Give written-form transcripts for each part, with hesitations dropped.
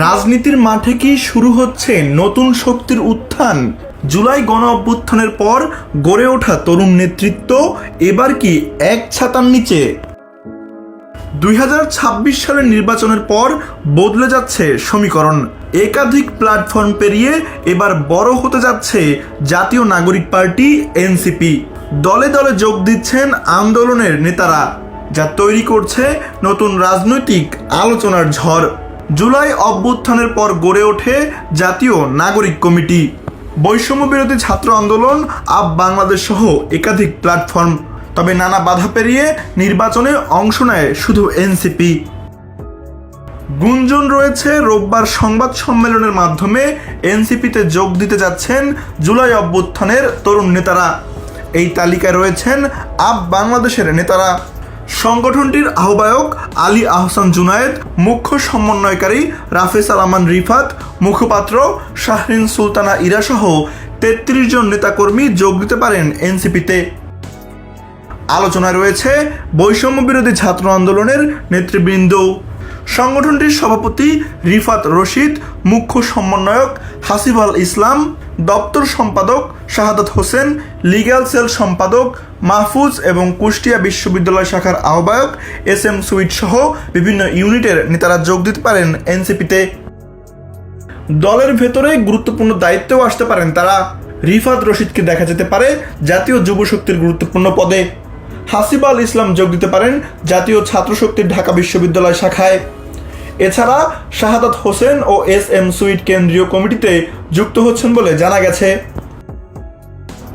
রাজনীতির মাঠে কি শুরু হচ্ছে নতুন শক্তির উত্থান? জুলাই গণ অভ্যুত্থানের পর গড়ে ওঠা তরুণ নেতৃত্ব এবার কি এক ছাতার নিচে? 2026 সালের নির্বাচনের পর বদলে যাচ্ছে সমীকরণ। একাধিক প্ল্যাটফর্ম পেরিয়ে এবার বড় হতে যাচ্ছে জাতীয় নাগরিক পার্টি এনসিপি। দলে দলে যোগ দিচ্ছেন আন্দোলনের নেতারা, যা তৈরি করছে নতুন রাজনৈতিক আলোচনার ঝড়। জুলাই অভ্যুত্থানের পর গড়ে ওঠে জাতীয় নাগরিক কমিটি, বৈষম্য বিরোধী ছাত্র আন্দোলন, আপ বাংলাদেশ সহ একাধিক প্ল্যাটফর্ম। তবে নানা বাধা পেরিয়ে নির্বাচনে অংশ নেয় শুধু এনসিপি। গুঞ্জন রয়েছে রোববার সংবাদ সম্মেলনের মাধ্যমে এনসিপিতে যোগ দিতে যাচ্ছেন জুলাই অভ্যুত্থানের তরুণ নেতারা। এই তালিকায় রয়েছেন আপ বাংলাদেশের নেতারা। সংগঠনটির আহ্বায়ক আলী আহসান জুনায়েদ, মুখ্য সমন্বয়কারী রাফেজ আলামান রিফাত, মুখপাত্র শাহরিন সুলতানা ইরা সহ ৩৩ জন নেতাকর্মী যোগ দিতে পারেন এনসিপিতে। আলোচনায় রয়েছে বৈষম্য বিরোধী ছাত্র আন্দোলনের নেতৃবৃন্দ, সংগঠনটির সভাপতি রিফাত রশিদ, মুখ্য সমন্বয়ক হাসিব আল ইসলাম, দপ্তর সম্পাদক শাহাদাত হোসেন, লিগ্যাল সেল সম্পাদক মাহফুজ এবং কুষ্টিয়া বিশ্ববিদ্যালয় শাখার আহ্বায়ক SM সুইট সহ বিভিন্ন ইউনিটের নেতারা যোগ দিতে পারেন এনসিপিতে। দলের ভেতরে গুরুত্বপূর্ণ দায়িত্বেও আসতে পারেন তারা। রিফাত রশিদকে দেখা যেতে পারে জাতীয় যুব শক্তির গুরুত্বপূর্ণ পদে। হাসিব আল ইসলাম যোগ দিতে পারেন জাতীয় ছাত্র শক্তির ঢাকা বিশ্ববিদ্যালয় শাখায়। এছাড়া শাহাদাত হোসেন ও SM সুইট কেন্দ্রীয় কমিটিতে যুক্ত হচ্ছেন বলে জানা গেছে।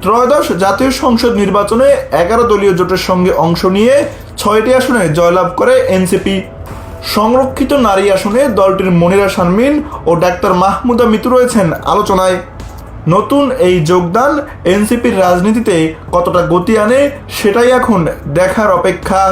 ত্রয়োদশ জাতীয় সংসদ নির্বাচনে 11 দলীয় জোটের সঙ্গে অংশ নিয়ে 6টি আসনে জয়লাভ করে এনসিপি। সংরক্ষিত নারী আসনে দলটির মনিরা শারমিন ও ডাক্তার মাহমুদা মিতু রয়েছেন আলোচনায়। নতুন এই যোগদান এনসিপির রাজনীতিতে কতটা গতি আনে সেটাই এখন দেখার অপেক্ষা।